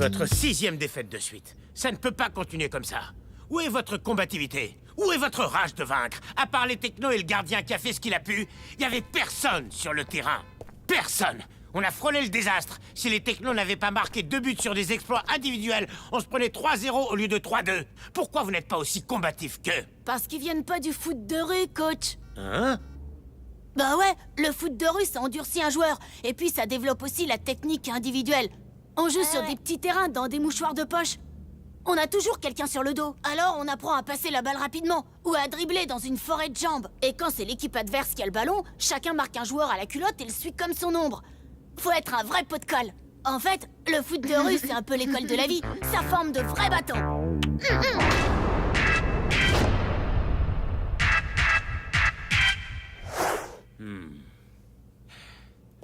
votre 6e défaite de suite. Ça ne peut pas continuer comme ça. Où est votre combativité? Où est votre rage de vaincre? À part les technos et le gardien qui a fait ce qu'il a pu, il n'y avait personne sur le terrain. Personne. On a frôlé le désastre. Si les technos n'avaient pas marqué 2 buts sur des exploits individuels, on se prenait 3-0 au lieu de 3-2. Pourquoi vous n'êtes pas aussi combatif qu'eux? Parce qu'ils viennent pas du foot de rue, coach. Hein? Bah ouais, le foot de rue, ça endurcit un joueur. Et puis ça développe aussi la technique individuelle. On joue sur des petits terrains, dans des mouchoirs de poche. On a toujours quelqu'un sur le dos. Alors on apprend à passer la balle rapidement, ou à dribbler dans une forêt de jambes. Et quand c'est l'équipe adverse qui a le ballon, chacun marque un joueur à la culotte et le suit comme son ombre. Faut être un vrai pot de colle. En fait, le foot de rue, c'est un peu l'école de la vie. Ça forme de vrais bâtons.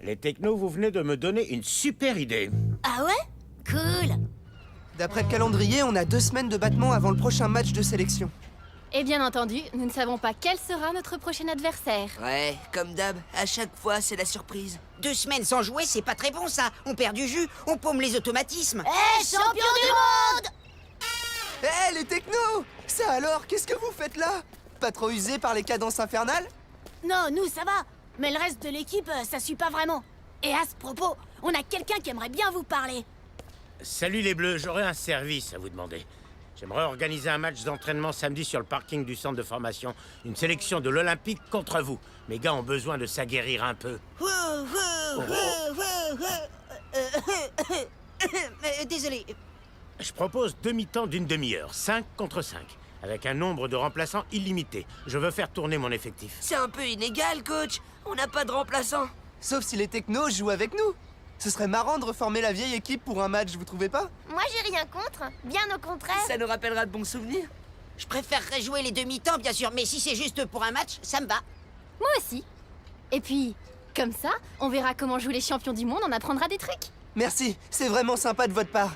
Les technos, vous venez de me donner une super idée. Ah ouais? Cool. D'après le calendrier, on a 2 semaines de battement avant le prochain match de sélection. Et bien entendu, nous ne savons pas quel sera notre prochain adversaire. Ouais, comme d'hab, à chaque fois, c'est la surprise. 2 semaines sans jouer, c'est pas très bon, ça. On perd du jus, on paume les automatismes. Champion du monde! Hé, les technos! Ça alors, qu'est-ce que vous faites là? Pas trop usé par les cadences infernales? Non, nous, ça va. Mais le reste de l'équipe, ça suit pas vraiment. Et à ce propos, on a quelqu'un qui aimerait bien vous parler. Salut les Bleus, j'aurais un service à vous demander. J'aimerais organiser un match d'entraînement samedi sur le parking du centre de formation. Une sélection de l'Olympique contre vous. Mes gars ont besoin de s'aguerrir un peu. Désolé. Je propose demi-temps d'une demi-heure, 5 contre 5, avec un nombre de remplaçants illimité. Je veux faire tourner mon effectif. C'est un peu inégal, coach. On n'a pas de remplaçant. Sauf si les technos jouent avec nous. Ce serait marrant de reformer la vieille équipe pour un match, vous trouvez pas? Moi, j'ai rien contre. Bien au contraire. Ça nous rappellera de bons souvenirs. Je préférerais jouer les demi-temps, bien sûr, mais si c'est juste pour un match, ça me va. Moi aussi. Et puis, comme ça, on verra comment jouent les champions du monde, on apprendra des trucs. Merci, c'est vraiment sympa de votre part.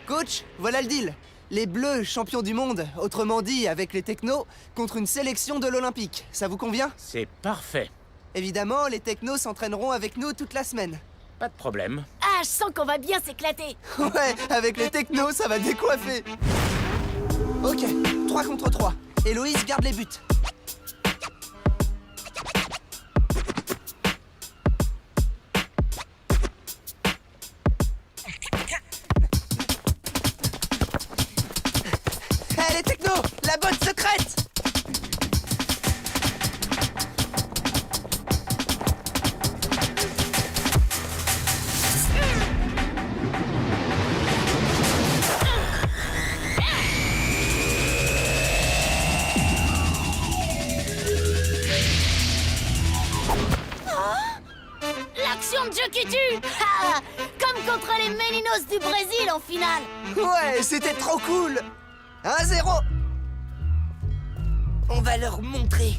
Coach, voilà le deal. Les Bleus, champions du monde, autrement dit avec les technos, contre une sélection de l'Olympique. Ça vous convient? C'est parfait. Évidemment, les technos s'entraîneront avec nous toute la semaine. Pas de problème. Ah, je sens qu'on va bien s'éclater. Ouais, avec les technos, ça va décoiffer. Ok, 3 contre 3. Héloïse garde les buts. Hé, les technos, la botte secrète! L'action de Dieu qui tue. Ah, comme contre les Meninos du Brésil en finale. Ouais, c'était trop cool! 1-0! On va leur montrer.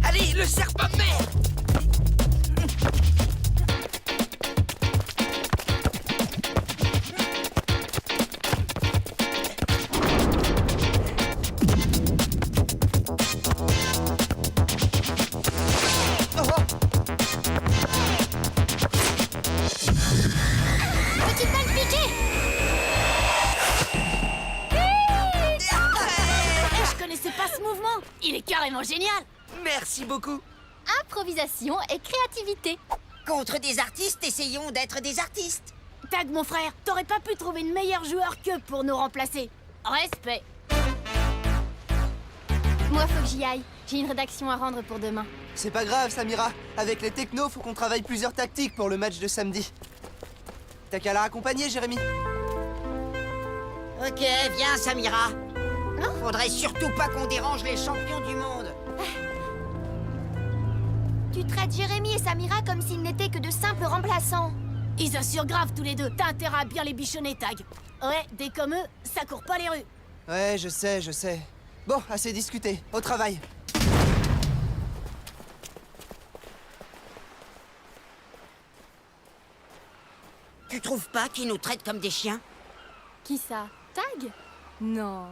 Allez, le serpent de mer! Petite balle piquée. Je connaissais pas ce mouvement. Il est carrément génial. Merci beaucoup. Improvisation et créativité. Contre des artistes, essayons d'être des artistes. Tag, mon frère, t'aurais pas pu trouver une meilleure joueur qu'eux pour nous remplacer. Respect. Moi, faut que j'y aille. J'ai une rédaction à rendre pour demain. C'est pas grave, Samira. Avec les technos, faut qu'on travaille plusieurs tactiques pour le match de samedi. T'as qu'à la raccompagner, Jérémy. Ok, viens, Samira. Faudrait surtout pas qu'on dérange les champions du monde. Tu traites Jérémy et Samira comme s'ils n'étaient que de simples remplaçants. Ils assurent grave tous les deux. T'as intérêt à bien les bichonner, Tag. Ouais, des comme eux, ça court pas les rues. Ouais, je sais, je sais. Bon, assez discuté. Au travail. Tu trouves pas qu'ils nous traitent comme des chiens? Qui ça? Tag? Non.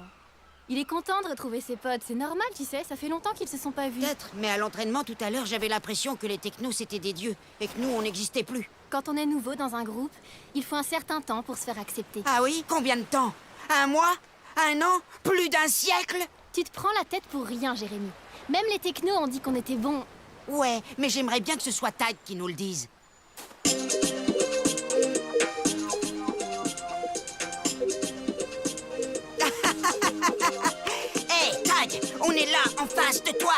Il est content de retrouver ses potes, c'est normal, tu sais, ça fait longtemps qu'ils se sont pas vus. Peut-être, mais à l'entraînement tout à l'heure, j'avais l'impression que les technos c'était des dieux et que nous on n'existait plus. Quand on est nouveau dans un groupe, il faut un certain temps pour se faire accepter. Ah oui? Combien de temps? Un mois? Un an? Plus d'un siècle? Tu te prends la tête pour rien, Jérémy. Même les technos ont dit qu'on était bons. Ouais, mais j'aimerais bien que ce soit Tag qui nous le dise. Hé, Tag, on est là, en face de toi.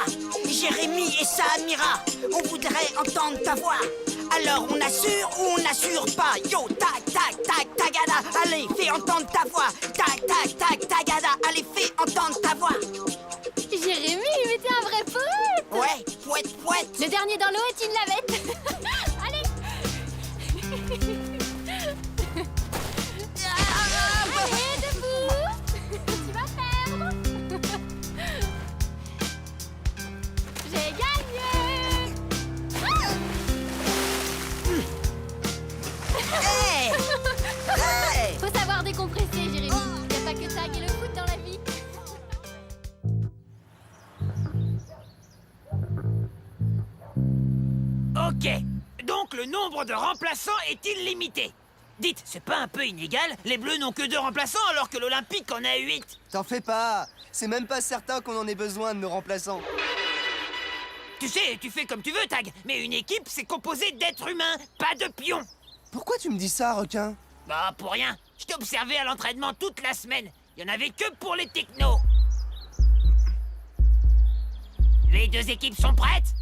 Jérémy et Samira, on voudrait entendre ta voix. Alors on assure ou on n'assure pas? Yo, Tag, Tag, Tag, Tagada, allez, fais entendre ta voix. Tag, Tag, Tag, Tagada, allez, fais entendre ta voix. Jérémy, mais t'es un vrai poète! Ouais, pouette, pouette. Le dernier dans l'eau est une lavette. Allez. Allez, debout. Tu vas perdre. J'ai gagné. Hey! Hey! Faut savoir décompresser, Jérémy. Y a pas que Tag et le foot dans la vie. Ok. Donc le nombre de remplaçants est illimité. Dites, c'est pas un peu inégal? Les Bleus n'ont que 2 remplaçants alors que l'Olympique en a 8. T'en fais pas. C'est même pas certain qu'on en ait besoin de nos remplaçants. Tu sais, tu fais comme tu veux, Tag. Mais une équipe, c'est composé d'êtres humains, pas de pions. Pourquoi tu me dis ça, requin? Bah, pour rien. Je t'ai observé à l'entraînement toute la semaine. Il y en avait que pour les technos. Les 2 équipes sont prêtes?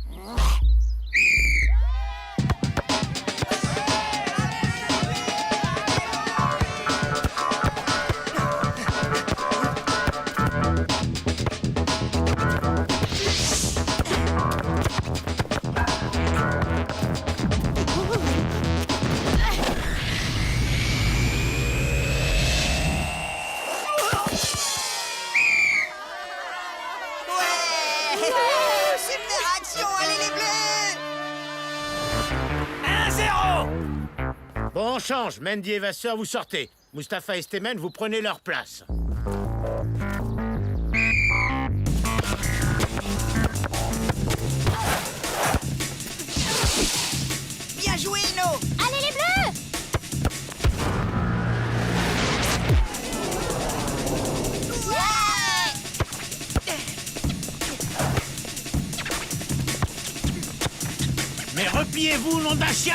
Super action, allez les Bleus! 1-0. Bon, on change. Mendy et Vasseur, vous sortez. Mustapha et Stémen, vous prenez leur place. Bien joué, Ino! Allez les Bleus. Mais repliez-vous, nom d'un chien!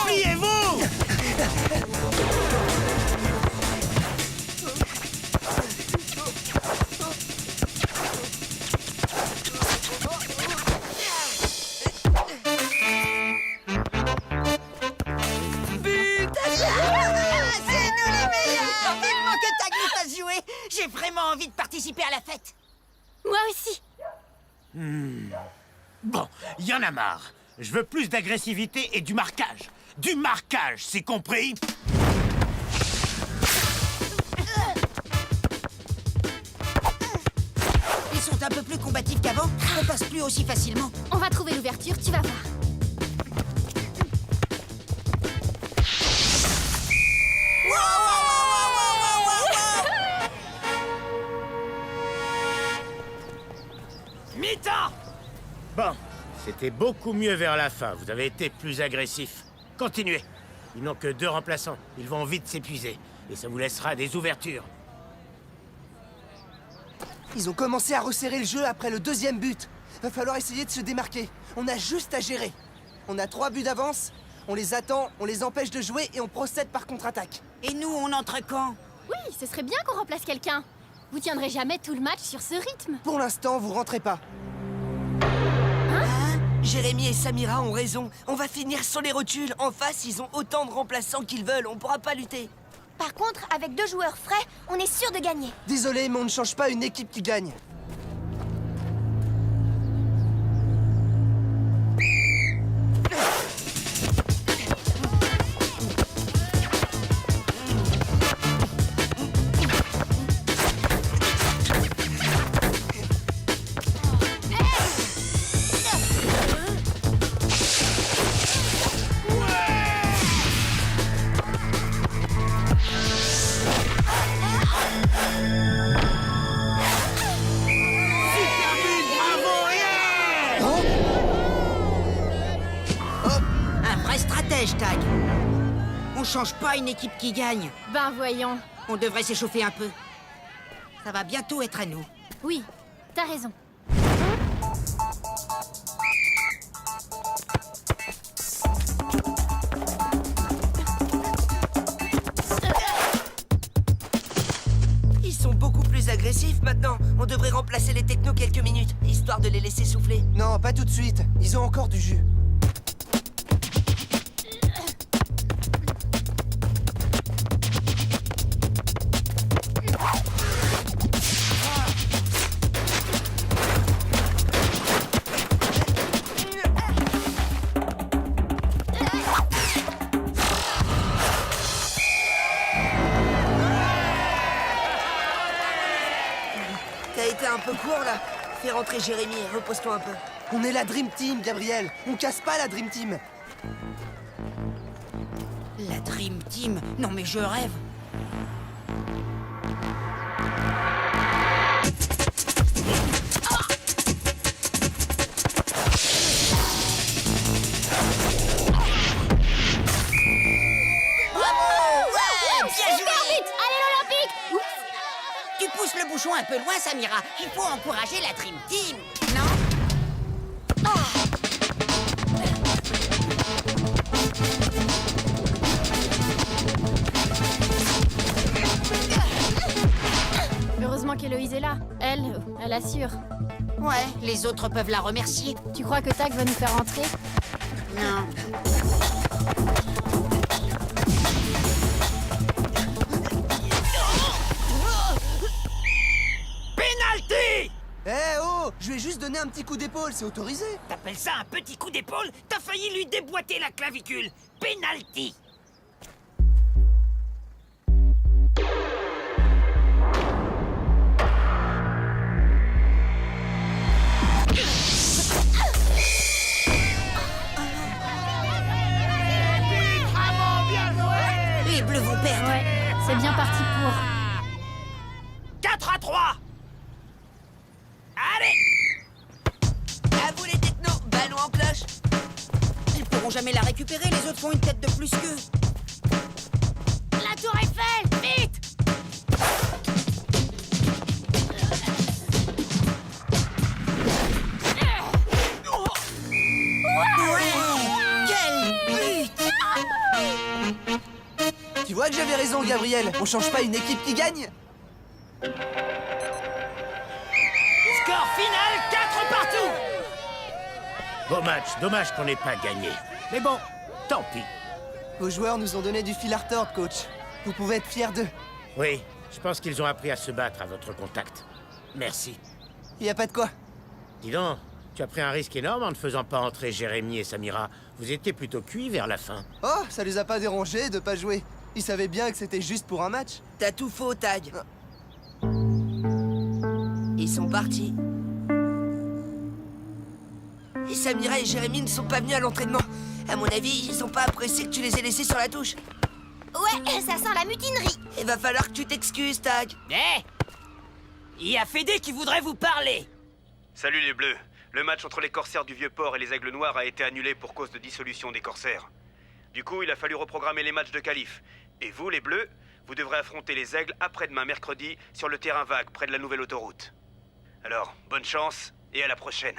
Repliez-vous! C'est nous les meilleurs! Vivement que Tag nous fasse jouer! J'ai vraiment envie de participer à la fête! Moi aussi. Bon, y en a marre. Je veux plus d'agressivité et du marquage. Du marquage, c'est compris? Ils sont un peu plus combatifs qu'avant, on passe plus aussi facilement. On va trouver l'ouverture, tu vas voir. Mi-temps. Bon, c'était beaucoup mieux vers la fin. Vous avez été plus agressif. Continuez. Ils n'ont que 2 remplaçants. Ils vont vite s'épuiser. Et ça vous laissera des ouvertures. Ils ont commencé à resserrer le jeu après le 2e but. Va falloir essayer de se démarquer. On a juste à gérer. On a 3 buts d'avance, on les attend, on les empêche de jouer et on procède par contre-attaque. Et nous, on entre quand? Oui, ce serait bien qu'on remplace quelqu'un. Vous tiendrez jamais tout le match sur ce rythme. Pour l'instant, vous rentrez pas. Jérémy et Samira ont raison. On va finir sur les rotules. En face, ils ont autant de remplaçants qu'ils veulent. On pourra pas lutter. Par contre, avec 2 joueurs frais, on est sûr de gagner. Désolé, mais on ne change pas une équipe qui gagne. vrai stratège, Tag. On change pas une équipe qui gagne. Ben voyons. On devrait s'échauffer un peu. Ça va bientôt être à nous. Oui, t'as raison. Ils sont beaucoup plus agressifs maintenant. On devrait remplacer les technos quelques minutes, histoire de les laisser souffler. Non, pas tout de suite. Ils ont encore du jus. T'as été un peu court là. Fais rentrer Jérémy et repose-toi un peu. On est la Dream Team, Gabriel. On casse pas la Dream Team. La Dream Team? Non mais je rêve. Tu pousses le bouchon un peu loin, Samira. Il faut encourager la Dream Team, non? Heureusement qu'Héloïse est là. Elle assure. Ouais, les autres peuvent la remercier. Tu crois que Tag va nous faire rentrer? Non. Pénalty! Eh oh! Je lui ai juste donné un petit coup d'épaule, c'est autorisé. T'appelles ça un petit coup d'épaule? T'as failli lui déboîter la clavicule. Pénalty! Les Bleus vont perdre. Ouais, c'est bien parti pour. 4-3! Allez! À vous les technos, ballon en cloche. Ils pourront jamais la récupérer, les autres font une tête de plus qu'eux. La tour Eiffel, vite! Quel but! Tu vois que j'avais raison, Gabriel. On change pas une équipe qui gagne. Score final, 4 partout! Beau match, dommage qu'on n'ait pas gagné. Mais bon, tant pis. Vos joueurs nous ont donné du fil à retordre, coach. Vous pouvez être fiers d'eux. Oui, je pense qu'ils ont appris à se battre à votre contact. Merci. Y a pas de quoi. Dis donc, tu as pris un risque énorme en ne faisant pas entrer Jérémy et Samira. Vous étiez plutôt cuits vers la fin. Oh, ça les a pas dérangés de pas jouer. Ils savaient bien que c'était juste pour un match. T'as tout faux, Tag. Ils sont partis. Et Samira et Jérémy ne sont pas venus à l'entraînement. À mon avis, ils sont pas appréciés que tu les aies laissés sur la touche. Ouais, ça sent la mutinerie. Il va falloir que tu t'excuses, Tag. Eh! Il y a Fédé qui voudrait vous parler. Salut les Bleus. Le match entre les Corsaires du Vieux-Port et les Aigles Noirs a été annulé pour cause de dissolution des Corsaires. Du coup, il a fallu reprogrammer les matchs de qualif. Et vous, les Bleus, vous devrez affronter les Aigles après-demain mercredi sur le terrain vague près de la nouvelle autoroute. Alors, bonne chance et à la prochaine.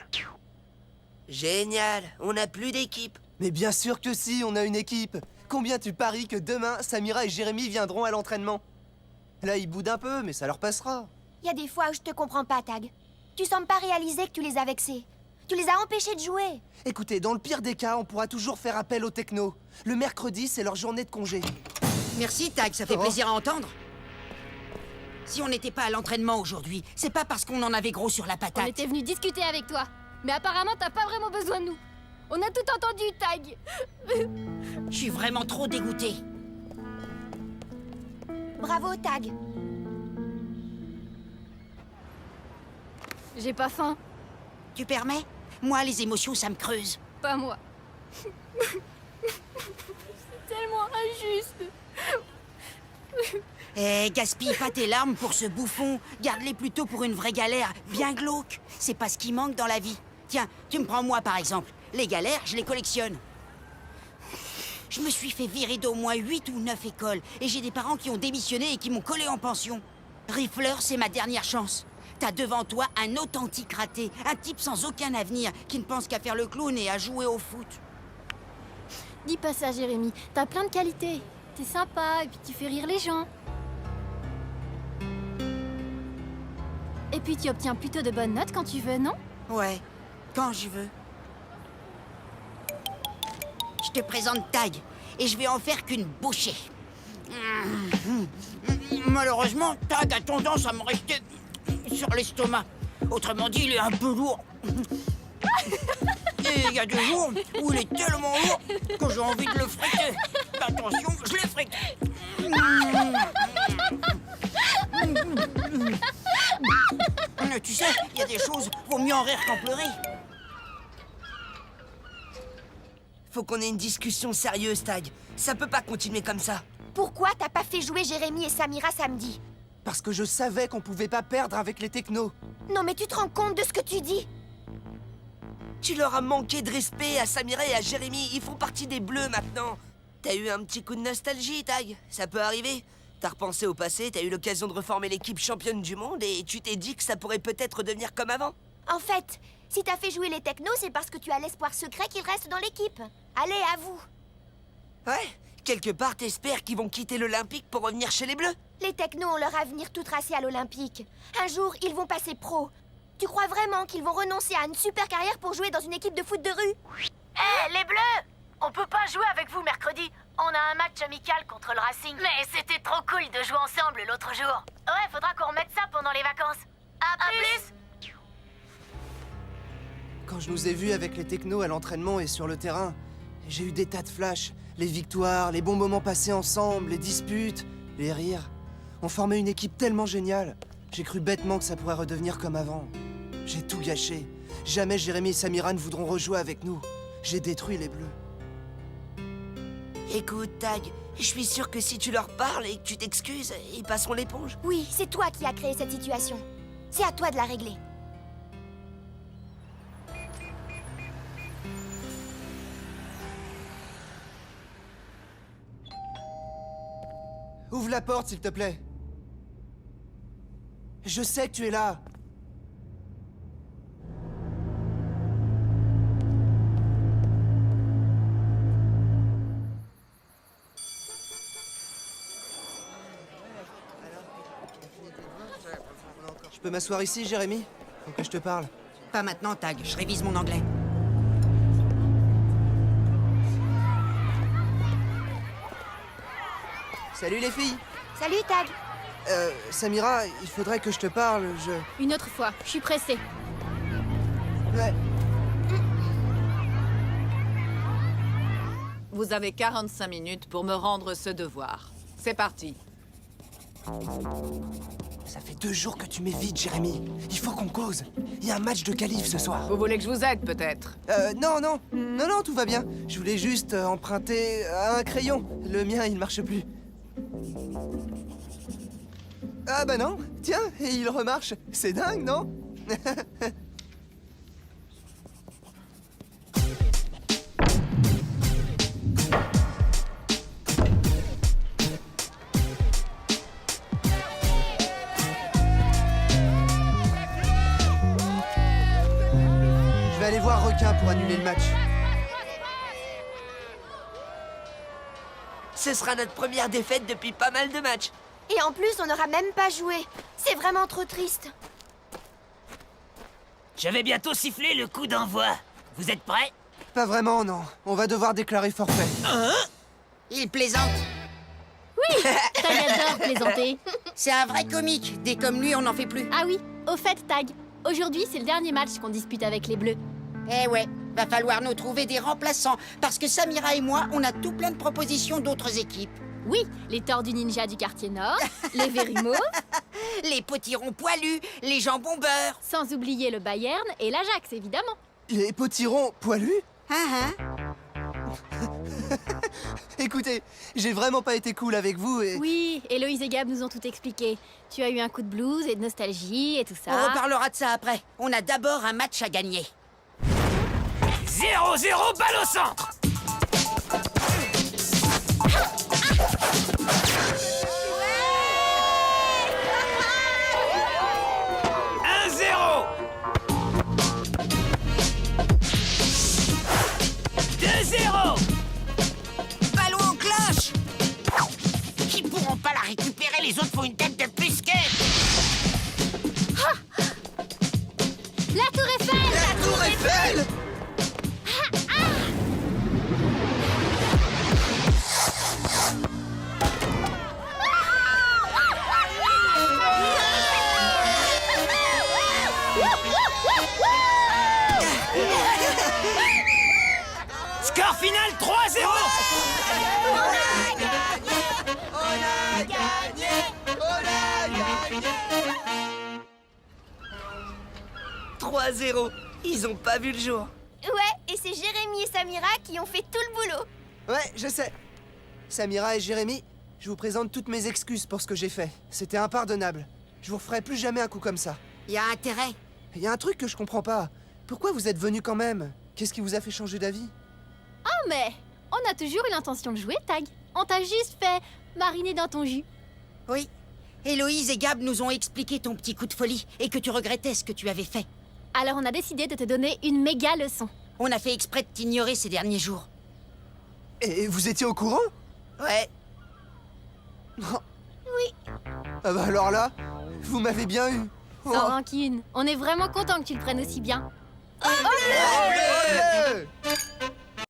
Génial, on n'a plus d'équipe. Mais bien sûr que si, on a une équipe. Combien tu paries que demain, Samira et Jérémy viendront à l'entraînement? Là, ils boudent un peu, mais ça leur passera. Il y a des fois où je te comprends pas, Tag. Tu sembles pas réaliser que tu les as vexés. Tu les as empêchés de jouer. Écoutez, dans le pire des cas, on pourra toujours faire appel aux technos. Le mercredi, c'est leur journée de congé. Merci, Tag, ça fait plaisir à entendre. Si on n'était pas à l'entraînement aujourd'hui, c'est pas parce qu'on en avait gros sur la On patate. était venus discuter avec toi. Mais apparemment, t'as pas vraiment besoin de nous. On a tout entendu, Tag. Je suis vraiment trop dégoûté. Bravo, Tag. J'ai pas faim. Tu permets? Moi, les émotions, ça me creuse. Pas moi. C'est tellement injuste. Eh, gaspille pas tes larmes pour ce bouffon. Garde-les plutôt pour une vraie galère, bien glauque. C'est pas ce qui manque dans la vie. Tiens, tu me prends moi par exemple. Les galères, je les collectionne. Je me suis fait virer d'au moins 8 ou 9 écoles, et j'ai des parents qui ont démissionné et qui m'ont collé en pension. Riffler, c'est ma dernière chance. T'as devant toi un authentique raté, un type sans aucun avenir, qui ne pense qu'à faire le clown et à jouer au foot. Dis pas ça, Jérémy. T'as plein de qualités. T'es sympa et puis tu fais rire les gens. Et puis tu obtiens plutôt de bonnes notes quand tu veux, non? Ouais, quand je veux. Je te présente Tag, et je vais en faire qu'une bouchée. Malheureusement, Tag a tendance à me rester sur l'estomac. Autrement dit, il est un peu lourd. Et il y a 2 jours où il est tellement lourd que j'ai envie de le friter. Attention, je l'ai frité. Tu sais, il y a des choses, vaut mieux en rire qu'en pleurer. Faut qu'on ait une discussion sérieuse, Tag. Ça peut pas continuer comme ça. Pourquoi t'as pas fait jouer Jérémy et Samira samedi? Parce que je savais qu'on pouvait pas perdre avec les technos. Non mais tu te rends compte de ce que tu dis? Tu leur as manqué de respect à Samira et à Jérémy. Ils font partie des Bleus maintenant. T'as eu un petit coup de nostalgie, Tag. Ça peut arriver. T'as repensé au passé, t'as eu l'occasion de reformer l'équipe championne du monde et tu t'es dit que ça pourrait peut-être devenir comme avant. En fait, si t'as fait jouer les technos, c'est parce que tu as l'espoir secret qu'ils restent dans l'équipe. Allez, avoue. Ouais, quelque part t'espères qu'ils vont quitter l'Olympique pour revenir chez les Bleus. Les technos ont leur avenir tout tracé à l'Olympique. Un jour, ils vont passer pro. Tu crois vraiment qu'ils vont renoncer à une super carrière pour jouer dans une équipe de foot de rue? Hé, les Bleus! On peut pas jouer avec vous mercredi. On a un match amical contre le Racing. Mais c'était trop cool de jouer ensemble l'autre jour. Ouais, faudra qu'on remette ça pendant les vacances. À plus! Quand je nous ai vus avec les technos à l'entraînement et sur le terrain, j'ai eu des tas de flashs. Les victoires, les bons moments passés ensemble, les disputes, les rires. On formait une équipe tellement géniale. J'ai cru bêtement que ça pourrait redevenir comme avant. J'ai tout gâché. Jamais Jérémy et Samira ne voudront rejouer avec nous. J'ai détruit les Bleus. Écoute, Tag, je suis sûr que si tu leur parles et que tu t'excuses, ils passeront l'éponge. Oui, c'est toi qui as créé cette situation. C'est à toi de la régler. Ouvre la porte, s'il te plaît. Je sais que tu es là. Je peux m'asseoir ici, Jérémy? Faut que je te parle. Pas maintenant, Tag, je révise mon anglais. Salut les filles. Salut, Tag. Samira, il faudrait que je te parle, Une autre fois, je suis pressée. Ouais. Vous avez 45 minutes pour me rendre ce devoir. C'est parti. Ça fait 2 jours que tu m'évites, Jérémy. Il faut qu'on cause. Il y a un match de qualif ce soir. Vous voulez que je vous aide, peut-être? Non, tout va bien. Je voulais juste emprunter un crayon. Le mien, il marche plus. Ah bah non, tiens, et il remarche. C'est dingue, non? Je vais aller voir Requin pour annuler le match. Ce sera notre première défaite depuis pas mal de matchs. Et en plus, on n'aura même pas joué. C'est vraiment trop triste. Je vais bientôt siffler le coup d'envoi. Vous êtes prêts? Pas vraiment, non. On va devoir déclarer forfait. Il plaisante. Tag adore plaisanter. C'est un vrai comique. Des comme lui, on n'en fait plus. Ah oui, au fait, Tag, aujourd'hui c'est le dernier match qu'on dispute avec les Bleus. Eh ouais, va falloir nous trouver des remplaçants. Parce que Samira et moi, on a tout plein de propositions d'autres équipes. Oui, les Tordus Ninja du quartier nord, les Verimo, Les potirons poilus, les jambons beurre. sans oublier le Bayern et l'Ajax, évidemment. Les potirons poilus? Écoutez, j'ai vraiment pas été cool avec vous et... Oui, Héloïse et Gab nous ont tout expliqué. Tu as eu un coup de blues et de nostalgie et tout ça. On reparlera de ça après. On a d'abord un match à gagner. 0-0, balle au centre. 3-0. Ils ont pas vu le jour. Ouais, et c'est Jérémy et Samira qui ont fait tout le boulot. Ouais, je sais. Samira et Jérémy, je vous présente toutes mes excuses pour ce que j'ai fait. C'était impardonnable. Je vous referai plus jamais un coup comme ça. Y a intérêt. Il y a un truc que je comprends pas. Pourquoi vous êtes venus quand même? Qu'est-ce qui vous a fait changer d'avis? Oh mais on a toujours eu l'intention de jouer, Tag. On t'a juste fait mariner dans ton jus. Oui. Héloïse et Gab nous ont expliqué ton petit coup de folie et que tu regrettais ce que tu avais fait. Alors on a décidé de te donner une méga leçon. On a fait exprès de t'ignorer ces derniers jours. Et vous étiez au courant? Ouais. Ah bah alors là, vous m'avez bien eu. Oh. Sans rancune. On est vraiment content que tu le prennes aussi bien. Allez